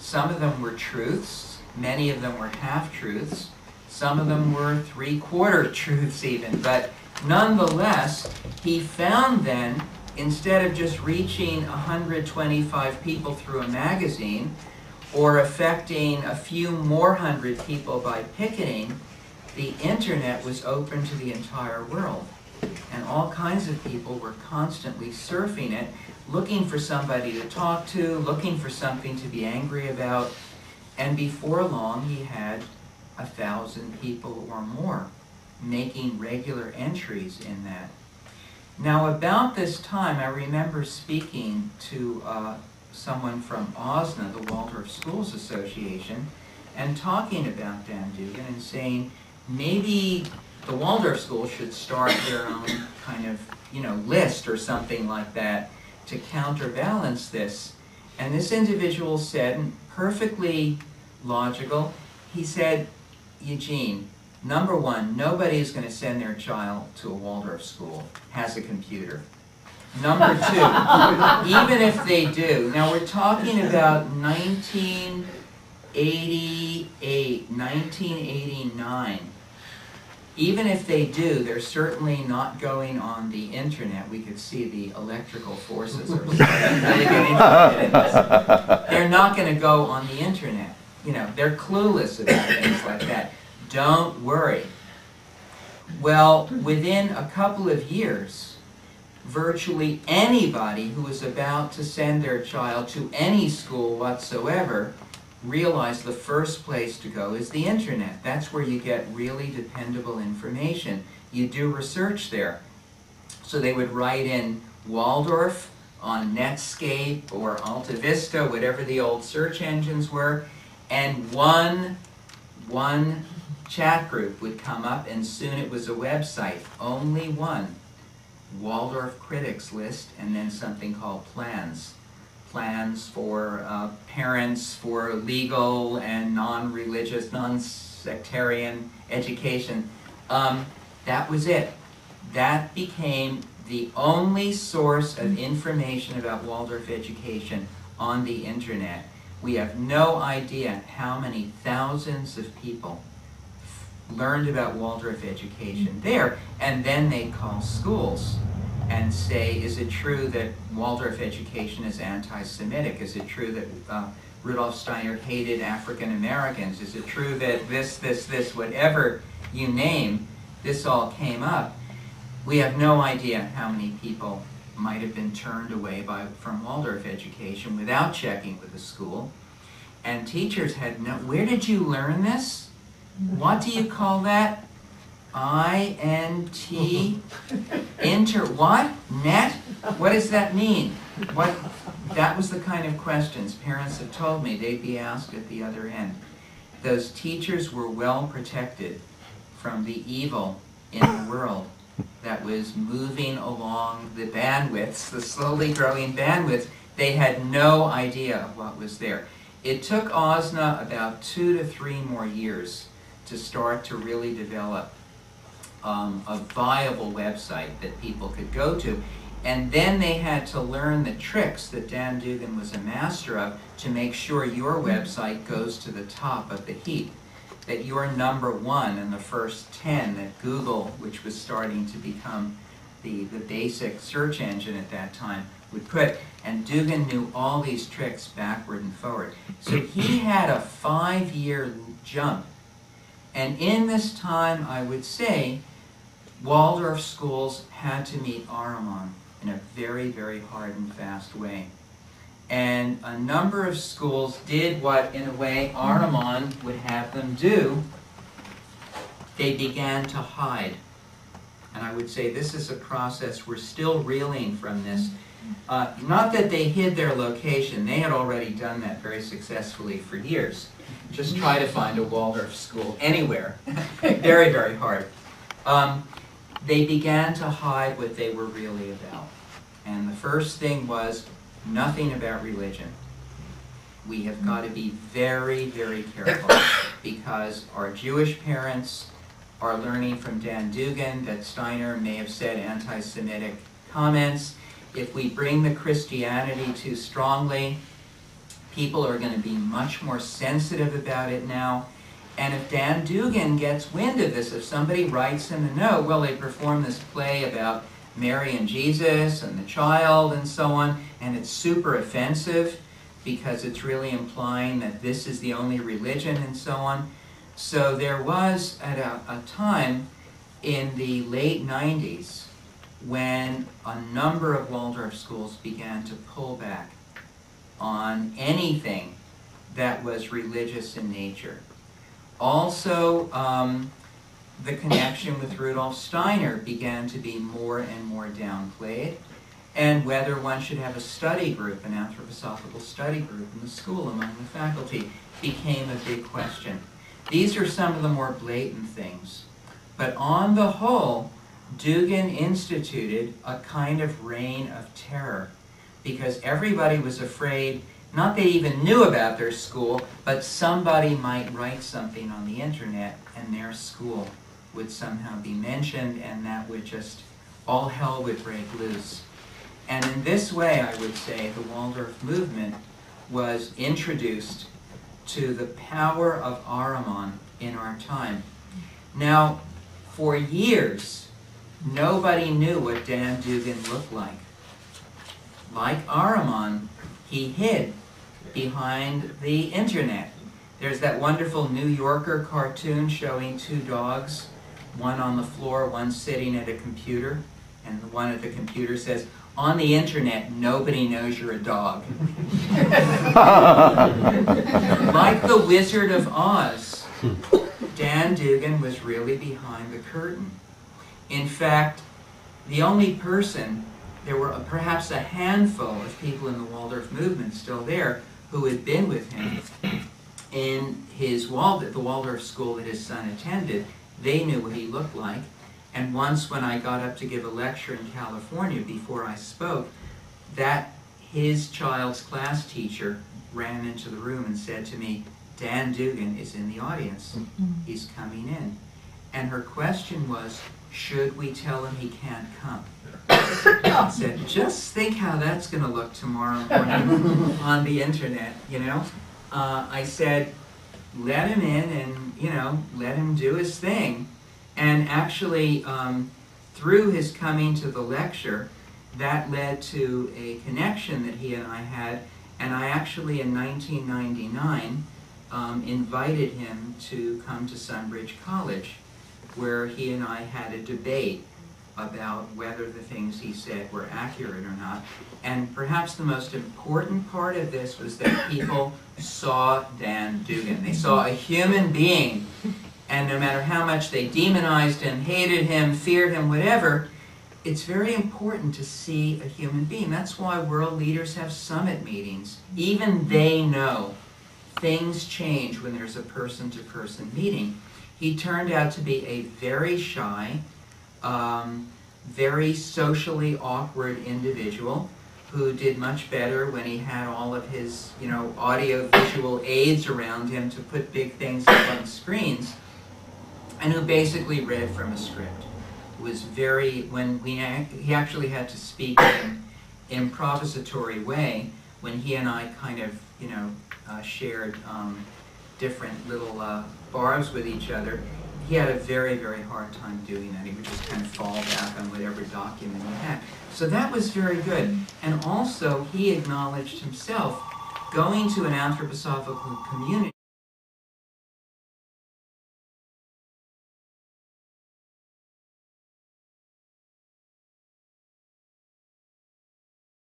Some of them were truths, many of them were half-truths, some of them were three-quarter truths even, but nonetheless, he found then, instead of just reaching 125 people through a magazine, or affecting a few more hundred people by picketing, the internet was open to the entire world. And all kinds of people were constantly surfing it, looking for somebody to talk to, looking for something to be angry about. And before long, he had 1,000 people or more making regular entries in that. Now, about this time, I remember speaking to someone from OSNA, the Waldorf Schools Association, and talking about Dan Dugan and saying, maybe the Waldorf schools should start their own kind of, list or something like that to counterbalance this. And this individual said, perfectly logical, he said, Eugene, number one, nobody is going to send their child to a Waldorf school, has a computer. Number two, even if they do, now we're talking about 1988, 1989. Even if they do, they're certainly not going on the internet. We could see the electrical forces are starting to really get interested in this. They're not going to go on the internet. They're clueless about things like that. Don't worry. Well, within a couple of years, virtually anybody who was about to send their child to any school whatsoever realized the first place to go is the internet. That's where you get really dependable information. You do research there. So they would write in Waldorf on Netscape or Alta Vista, whatever the old search engines were, and one chat group would come up, and soon it was a website. Only one. Waldorf critics list, and then something called plans. Plans for parents for legal and non-religious, non-sectarian education. That was it. That became the only source of information about Waldorf education on the internet. We have no idea how many thousands of people learned about Waldorf education there, and then they call schools and say, is it true that Waldorf education is anti-Semitic? Is it true that Rudolf Steiner hated African Americans? Is it true that this, whatever you name, this all came up? We have no idea how many people might have been turned away from Waldorf education without checking with the school. And teachers had no, where did you learn this? What do you call that? I-N-T, what? Net? What does that mean? That was the kind of questions parents have told me they'd be asked at the other end. Those teachers were well protected from the evil in the world that was moving along the bandwidths, the slowly growing bandwidths. They had no idea of what was there. It took OSNA about 2 to 3 more years to start to really develop a viable website that people could go to. And then they had to learn the tricks that Dan Dugan was a master of to make sure your website goes to the top of the heap, that you're number 1 in the first 10 that Google, which was starting to become the basic search engine at that time, would put. And Dugan knew all these tricks backward and forward. So he had a 5-year jump. And in this time, I would say, Waldorf schools had to meet Ahriman in a very, very hard and fast way. And a number of schools did what, in a way, Ahriman would have them do. They began to hide. And I would say this is a process, we're still reeling from this. Not that they hid their location. They had already done that very successfully for years. Just try to find a Waldorf school anywhere. Very, very hard. They began to hide what they were really about. And the first thing was nothing about religion. We have got to be very, very careful because our Jewish parents are learning from Dan Dugan that Steiner may have said anti-Semitic comments. If we bring the Christianity too strongly, People are going to be much more sensitive about it now. And if Dan Dugan gets wind of this, if somebody writes him a note, well, they perform this play about Mary and Jesus and the child and so on, and it's super offensive because it's really implying that this is the only religion and so on. So there was at a time in the late 90s when a number of Waldorf schools began to pull back on anything that was religious in nature. Also, the connection with Rudolf Steiner began to be more and more downplayed, and whether one should have a study group, an anthroposophical study group in the school among the faculty, became a big question. These are some of the more blatant things. But on the whole, Dugan instituted a kind of reign of terror because everybody was afraid, not they even knew about their school, but somebody might write something on the internet and their school would somehow be mentioned, and that would just, all hell would break loose. And in this way, I would say, the Waldorf movement was introduced to the power of Ahriman in our time. Now, for years, nobody knew what Dan Dugan looked like. Like Ahriman, he hid behind the internet. There's that wonderful New Yorker cartoon showing two dogs, one on the floor, one sitting at a computer, and the one at the computer says, "On the internet, nobody knows you're a dog." Like the Wizard of Oz, Dan Dugan was really behind the curtain. In fact, the only person, there were perhaps a handful of people in the Waldorf movement still there who had been with him in the Waldorf school that his son attended. They knew what he looked like. And once when I got up to give a lecture in California, before I spoke, that his child's class teacher ran into the room and said to me, "Dan Dugan is in the audience. He's coming in." And her question was, should we tell him he can't come? I said, just think how that's going to look tomorrow morning on the internet, you know? I said, let him in and, you know, let him do his thing. And actually, through his coming to the lecture, that led to a connection that he and I had. And I actually, in 1999, invited him to come to Sunbridge College, where he and I had a debate about whether the things he said were accurate or not. And perhaps the most important part of this was that people saw Dan Dugan. They saw a human being, and no matter how much they demonized him, hated him, feared him, whatever, it's very important to see a human being. That's why world leaders have summit meetings. Even they know things change when there's a person-to-person meeting. He turned out to be a very shy, very socially awkward individual who did much better when he had all of his, you know, audio-visual aids around him to put big things up on screens, and who basically read from a script. It was very, he actually had to speak in an improvisatory way when he and I kind of, you know, shared different little bars with each other. He had a very, very hard time doing that. He would just kind of fall back on whatever document he had. So that was very good. And also, he acknowledged himself going to an anthroposophical community